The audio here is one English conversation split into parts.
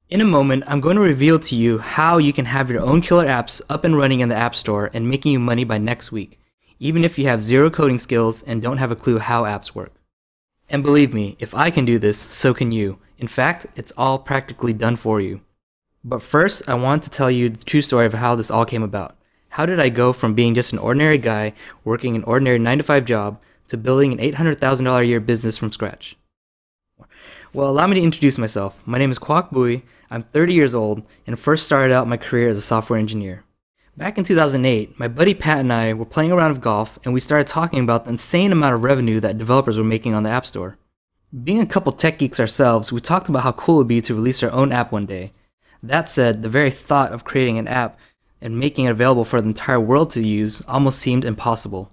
In a moment, I'm going to reveal to you how you can have your own killer apps up and running in the App Store and making you money by next week, even if you have zero coding skills and don't have a clue how apps work. And believe me, if I can do this, so can you. In fact, it's all practically done for you. But first, I want to tell you the true story of how this all came about. How did I go from being just an ordinary guy working an ordinary 9 to 5 job to building an $800,000 a year business from scratch? Well, allow me to introduce myself. My name is Kwok Bui. I'm 30 years old and first started out my career as a software engineer. Back in 2008, my buddy Pat and I were playing a round of golf and we started talking about the insane amount of revenue that developers were making on the App Store. Being a couple tech geeks ourselves, we talked about how cool it would be to release our own app one day. That said, the very thought of creating an app and making it available for the entire world to use almost seemed impossible.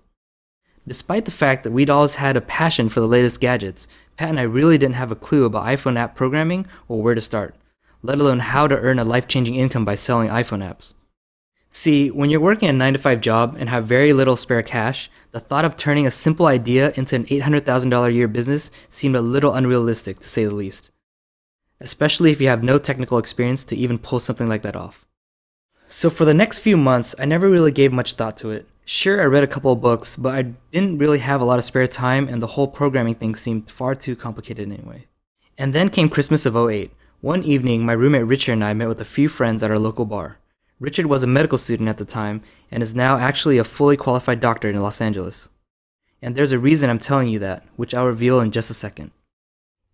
Despite the fact that we'd always had a passion for the latest gadgets, Pat and I really didn't have a clue about iPhone app programming or where to start, let alone how to earn a life-changing income by selling iPhone apps. See, when you're working a 9 to 5 job and have very little spare cash, the thought of turning a simple idea into an $800,000 a year business seemed a little unrealistic, to say the least. Especially if you have no technical experience to even pull something like that off. So for the next few months, I never really gave much thought to it. Sure, I read a couple of books, but I didn't really have a lot of spare time and the whole programming thing seemed far too complicated anyway. And then came Christmas of '08. One evening, my roommate Richard and I met with a few friends at our local bar. Richard was a medical student at the time and is now actually a fully qualified doctor in Los Angeles. And there's a reason I'm telling you that, which I'll reveal in just a second.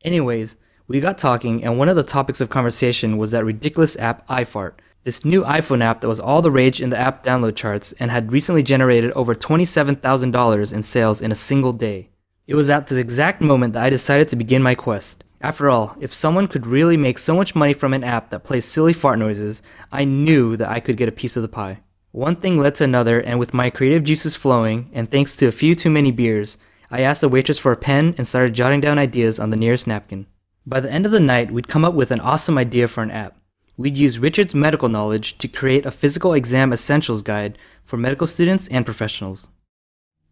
Anyways, we got talking and one of the topics of conversation was that ridiculous app iFart, this new iPhone app that was all the rage in the app download charts and had recently generated over $27,000 in sales in a single day. It was at this exact moment that I decided to begin my quest. After all, if someone could really make so much money from an app that plays silly fart noises, I knew that I could get a piece of the pie. One thing led to another, and with my creative juices flowing, and thanks to a few too many beers, I asked the waitress for a pen and started jotting down ideas on the nearest napkin. By the end of the night, we'd come up with an awesome idea for an app. We'd use Richard's medical knowledge to create a physical exam essentials guide for medical students and professionals.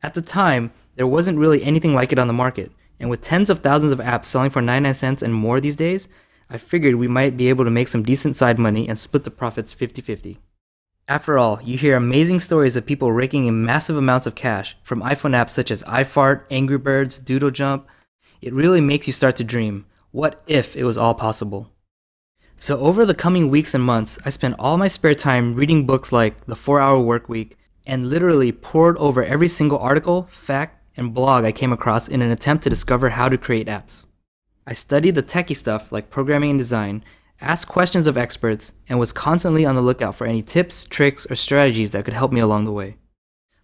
At the time, there wasn't really anything like it on the market, and with tens of thousands of apps selling for 99 cents and more these days, I figured we might be able to make some decent side money and split the profits 50-50. After all, you hear amazing stories of people raking in massive amounts of cash from iPhone apps such as iFart, Angry Birds, Doodle Jump. It really makes you start to dream, what if it was all possible? So over the coming weeks and months, I spent all my spare time reading books like The 4-Hour Workweek and literally pored over every single article, fact, and blog I came across in an attempt to discover how to create apps. I studied the techie stuff like programming and design, asked questions of experts, and was constantly on the lookout for any tips, tricks, or strategies that could help me along the way.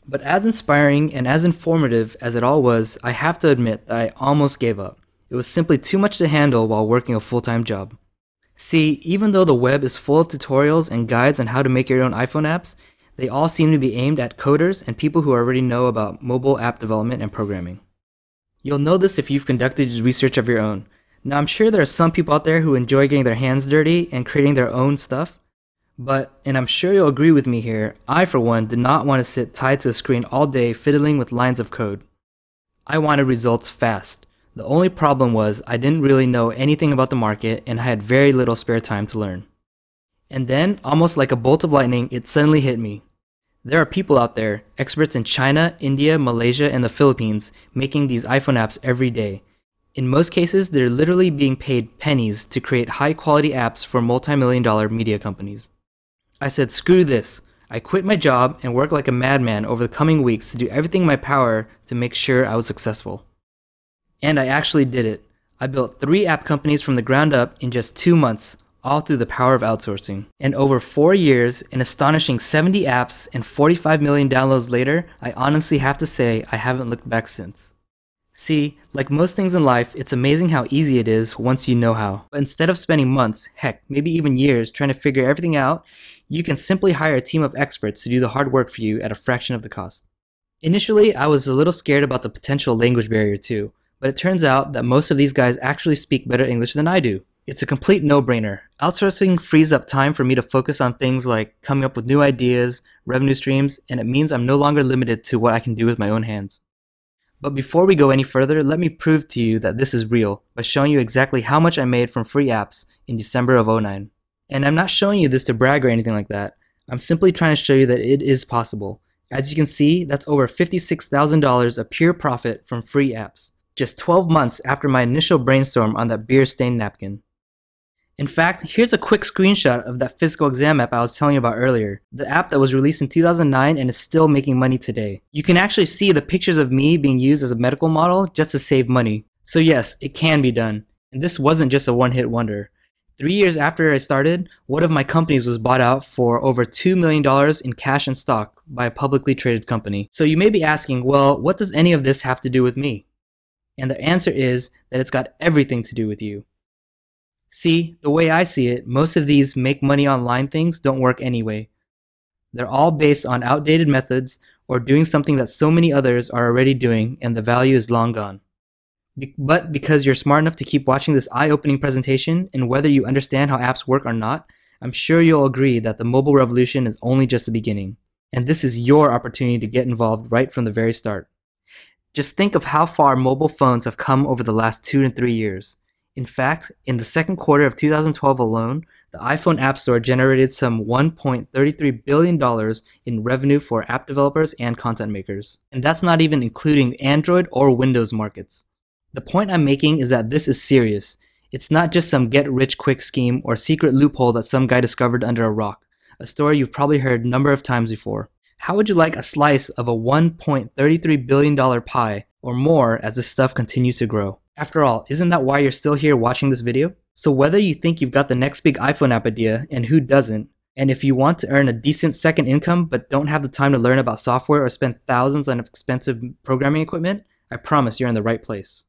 But as inspiring and as informative as it all was, I have to admit that I almost gave up. It was simply too much to handle while working a full-time job. See, even though the web is full of tutorials and guides on how to make your own iPhone apps, they all seem to be aimed at coders and people who already know about mobile app development and programming. You'll know this if you've conducted research of your own. Now, I'm sure there are some people out there who enjoy getting their hands dirty and creating their own stuff, and I'm sure you'll agree with me here, I for one did not want to sit tied to a screen all day fiddling with lines of code. I wanted results fast. The only problem was I didn't really know anything about the market and I had very little spare time to learn. And then, almost like a bolt of lightning, it suddenly hit me. There are people out there, experts in China, India, Malaysia, and the Philippines, making these iPhone apps every day. In most cases, they're literally being paid pennies to create high-quality apps for multi-million-dollar media companies. I said, screw this. I quit my job and worked like a madman over the coming weeks to do everything in my power to make sure I was successful. And I actually did it. I built 3 app companies from the ground up in just 2 months, all through the power of outsourcing. And over 4 years, an astonishing 70 apps and 45 million downloads later, I honestly have to say I haven't looked back since. See, like most things in life, it's amazing how easy it is once you know how. But instead of spending months, heck, maybe even years trying to figure everything out, you can simply hire a team of experts to do the hard work for you at a fraction of the cost. Initially, I was a little scared about the potential language barrier too. But it turns out that most of these guys actually speak better English than I do. It's a complete no-brainer. Outsourcing frees up time for me to focus on things like coming up with new ideas, revenue streams, and it means I'm no longer limited to what I can do with my own hands. But before we go any further, let me prove to you that this is real by showing you exactly how much I made from free apps in December of '09. And I'm not showing you this to brag or anything like that. I'm simply trying to show you that it is possible. As you can see, that's over $56,000 of pure profit from free apps, just 12 months after my initial brainstorm on that beer-stained napkin. In fact, here's a quick screenshot of that physical exam app I was telling you about earlier, the app that was released in 2009 and is still making money today. You can actually see the pictures of me being used as a medical model just to save money. So yes, it can be done. And this wasn't just a one-hit wonder. 3 years after I started, one of my companies was bought out for over $2 million in cash and stock by a publicly traded company. So you may be asking, well, what does any of this have to do with me? And the answer is that it's got everything to do with you. See, the way I see it, most of these make money online things don't work anyway. They're all based on outdated methods or doing something that so many others are already doing and the value is long gone. But because you're smart enough to keep watching this eye-opening presentation, and whether you understand how apps work or not, I'm sure you'll agree that the mobile revolution is only just the beginning. And this is your opportunity to get involved right from the very start. Just think of how far mobile phones have come over the last 2 to 3 years. In fact, in the second quarter of 2012 alone, the iPhone App Store generated some $1.33 billion in revenue for app developers and content makers. And that's not even including Android or Windows markets. The point I'm making is that this is serious. It's not just some get-rich-quick scheme or secret loophole that some guy discovered under a rock, a story you've probably heard a number of times before. How would you like a slice of a $1.33 billion pie or more as this stuff continues to grow? After all, isn't that why you're still here watching this video? So whether you think you've got the next big iPhone app idea, and who doesn't, and if you want to earn a decent second income but don't have the time to learn about software or spend thousands on expensive programming equipment, I promise you're in the right place.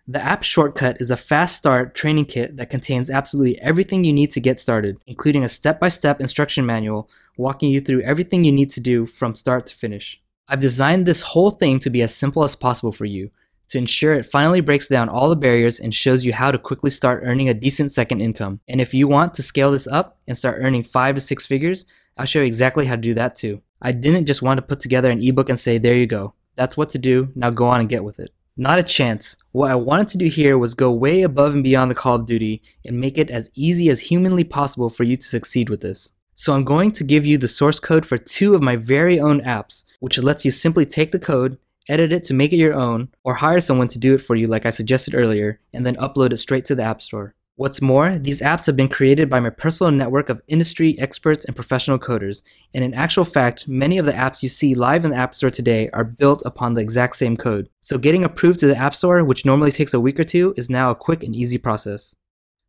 The App Shortcut is a fast start training kit that contains absolutely everything you need to get started, including a step-by-step instruction manual walking you through everything you need to do from start to finish. I've designed this whole thing to be as simple as possible for you, to ensure it finally breaks down all the barriers and shows you how to quickly start earning a decent second income. And if you want to scale this up and start earning 5 to 6 figures, I'll show you exactly how to do that too. I didn't just want to put together an ebook and say, there you go, that's what to do, now go on and get with it. Not a chance. What I wanted to do here was go way above and beyond the Call of Duty and make it as easy as humanly possible for you to succeed with this. So I'm going to give you the source code for 2 of my very own apps, which lets you simply take the code, edit it to make it your own, or hire someone to do it for you like I suggested earlier, and then upload it straight to the App Store. What's more, these apps have been created by my personal network of industry experts and professional coders, and in actual fact, many of the apps you see live in the App Store today are built upon the exact same code. So getting approved to the App Store, which normally takes a week or 2, is now a quick and easy process.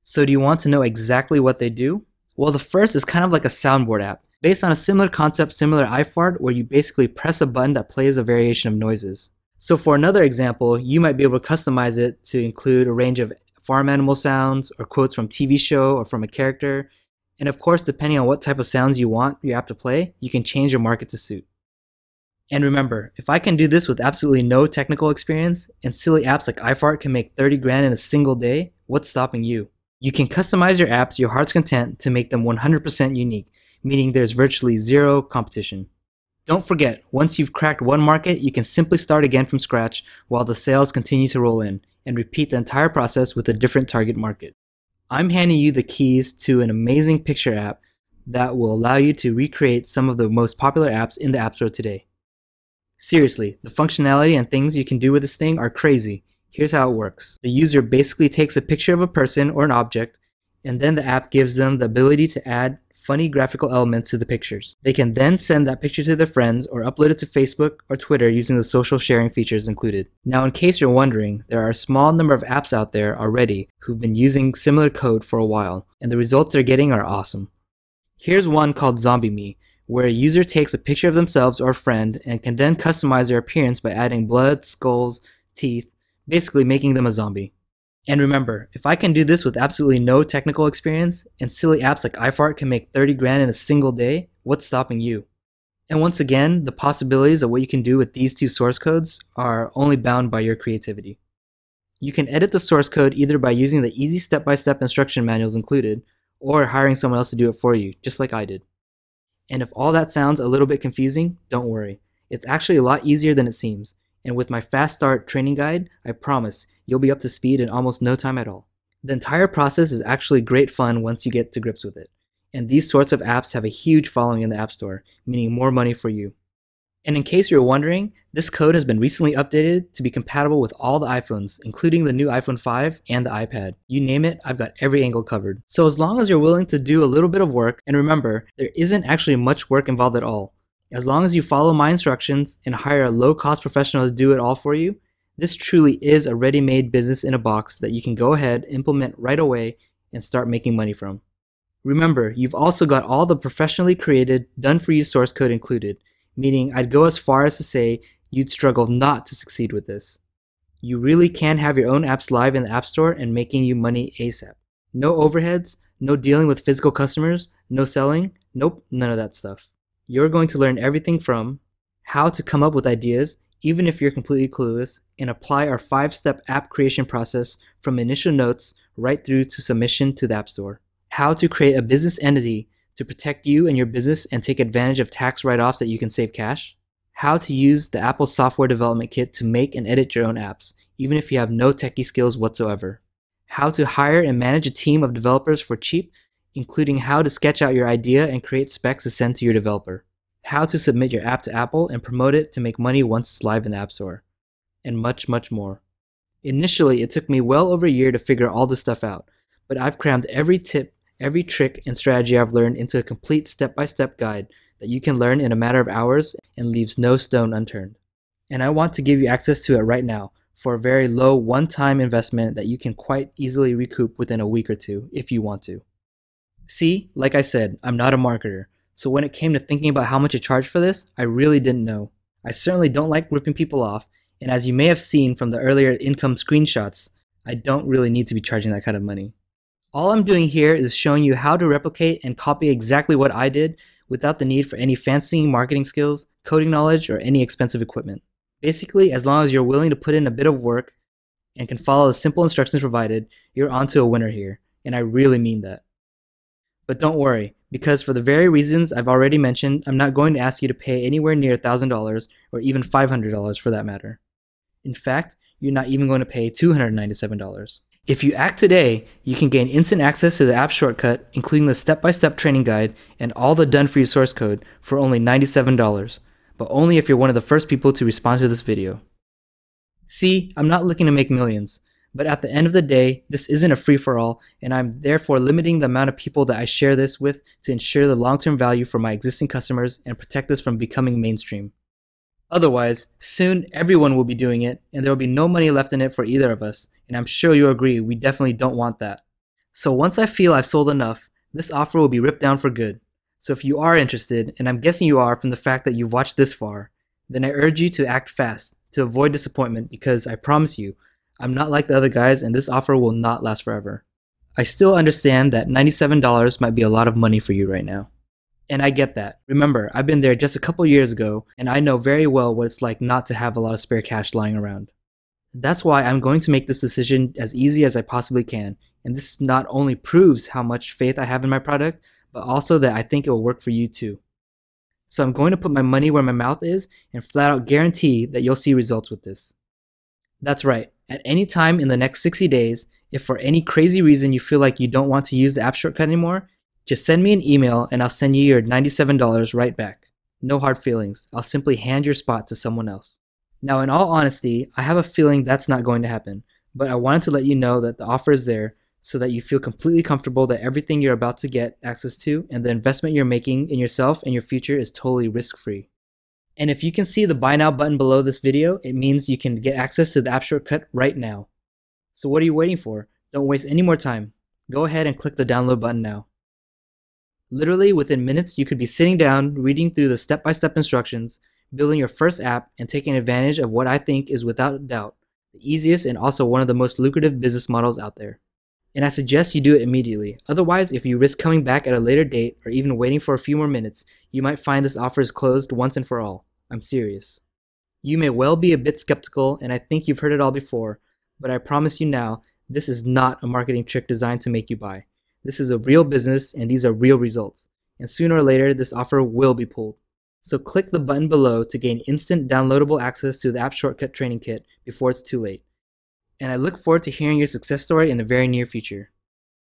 So do you want to know exactly what they do? Well, the first is kind of like a soundboard app, based on a similar concept similar to iFart, where you basically press a button that plays a variation of noises. So for another example, you might be able to customize it to include a range of farm animal sounds or quotes from TV show or from a character. And of course, depending on what type of sounds you want your app to play, you can change your market to suit. And remember, if I can do this with absolutely no technical experience, and silly apps like iFart can make 30 grand in a single day, what's stopping you? You can customize your apps to your heart's content to make them 100% unique, meaning there's virtually zero competition. Don't forget, once you've cracked one market, you can simply start again from scratch while the sales continue to roll in, and repeat the entire process with a different target market. I'm handing you the keys to an amazing picture app that will allow you to recreate some of the most popular apps in the App Store today. Seriously, the functionality and things you can do with this thing are crazy. Here's how it works. The user basically takes a picture of a person or an object, and then the app gives them the ability to add funny graphical elements to the pictures. They can then send that picture to their friends or upload it to Facebook or Twitter using the social sharing features included. Now, in case you're wondering, there are a small number of apps out there already who've been using similar code for a while, and the results they're getting are awesome. Here's one called Zombie Me, where a user takes a picture of themselves or a friend and can then customize their appearance by adding blood, skulls, teeth, basically making them a zombie. And remember, if I can do this with absolutely no technical experience, and silly apps like iFart can make 30 grand in a single day, what's stopping you? And once again, the possibilities of what you can do with these 2 source codes are only bound by your creativity. You can edit the source code either by using the easy step-by-step instruction manuals included, or hiring someone else to do it for you, just like I did. And if all that sounds a little bit confusing, don't worry. It's actually a lot easier than it seems. And with my Fast Start training guide, I promise you'll be up to speed in almost no time at all. The entire process is actually great fun once you get to grips with it. And these sorts of apps have a huge following in the App Store, meaning more money for you. And in case you're wondering, this code has been recently updated to be compatible with all the iPhones, including the new iPhone 5 and the iPad. You name it, I've got every angle covered. So as long as you're willing to do a little bit of work, and remember, there isn't actually much work involved at all. As long as you follow my instructions and hire a low-cost professional to do it all for you, this truly is a ready-made business in a box that you can go ahead, implement right away, and start making money from. Remember, you've also got all the professionally created, done-for-you source code included, meaning I'd go as far as to say you'd struggle not to succeed with this. You really can have your own apps live in the App Store and making you money ASAP. No overheads, no dealing with physical customers, no selling, nope, none of that stuff. You're going to learn everything from how to come up with ideas, even if you're completely clueless, and apply our 5-step app creation process from initial notes right through to submission to the App Store. How to create a business entity to protect you and your business and take advantage of tax write-offs that you can save cash. How to use the Apple Software Development Kit to make and edit your own apps, even if you have no techie skills whatsoever. How to hire and manage a team of developers for cheap, including how to sketch out your idea and create specs to send to your developer. How to submit your app to Apple and promote it to make money once it's live in the App Store. And much, much more. Initially, it took me well over a year to figure all this stuff out, but I've crammed every tip, every trick and strategy I've learned into a complete step-by-step guide that you can learn in a matter of hours and leaves no stone unturned. And I want to give you access to it right now for a very low one-time investment that you can quite easily recoup within a week or two if you want to. See, like I said, I'm not a marketer, so when it came to thinking about how much to charge for this, I really didn't know. I certainly don't like ripping people off, and as you may have seen from the earlier income screenshots, I don't really need to be charging that kind of money. All I'm doing here is showing you how to replicate and copy exactly what I did without the need for any fancy marketing skills, coding knowledge, or any expensive equipment. Basically, as long as you're willing to put in a bit of work and can follow the simple instructions provided, you're onto a winner here, and I really mean that. But don't worry, because for the very reasons I've already mentioned, I'm not going to ask you to pay anywhere near $1,000 or even $500 for that matter. In fact, you're not even going to pay $297. If you act today, you can gain instant access to the app shortcut, including the step-by-step training guide and all the done-for-you source code for only $97, but only if you're one of the first people to respond to this video. See, I'm not looking to make millions, but at the end of the day, this isn't a free-for-all, and I'm therefore limiting the amount of people that I share this with to ensure the long-term value for my existing customers and protect this from becoming mainstream. Otherwise, soon everyone will be doing it, and there will be no money left in it for either of us, and I'm sure you'll agree we definitely don't want that. So once I feel I've sold enough, this offer will be ripped down for good. So if you are interested, and I'm guessing you are from the fact that you've watched this far, then I urge you to act fast to avoid disappointment because I promise you, I'm not like the other guys and this offer will not last forever. I still understand that $97 might be a lot of money for you right now. And I get that. Remember, I've been there just a couple years ago, and I know very well what it's like not to have a lot of spare cash lying around. That's why I'm going to make this decision as easy as I possibly can, and this not only proves how much faith I have in my product, but also that I think it will work for you too. So I'm going to put my money where my mouth is and flat out guarantee that you'll see results with this. That's right, at any time in the next 60 days, if for any crazy reason you feel like you don't want to use the app shortcut anymore, just send me an email and I'll send you your $97 right back. No hard feelings, I'll simply hand your spot to someone else. Now in all honesty, I have a feeling that's not going to happen, but I wanted to let you know that the offer is there so that you feel completely comfortable that everything you're about to get access to and the investment you're making in yourself and your future is totally risk-free. And if you can see the buy now button below this video, it means you can get access to the app shortcut right now. So what are you waiting for? Don't waste any more time. Go ahead and click the download button now. Literally within minutes, you could be sitting down, reading through the step-by-step instructions, building your first app, and taking advantage of what I think is without a doubt the easiest and also one of the most lucrative business models out there. And I suggest you do it immediately. Otherwise, if you risk coming back at a later date or even waiting for a few more minutes, you might find this offer is closed once and for all. I'm serious. You may well be a bit skeptical, and I think you've heard it all before, but I promise you now, this is not a marketing trick designed to make you buy. This is a real business and these are real results. And sooner or later, this offer will be pulled. So click the button below to gain instant downloadable access to the App Shortcut Training Kit before it's too late. and I look forward to hearing your success story in the very near future.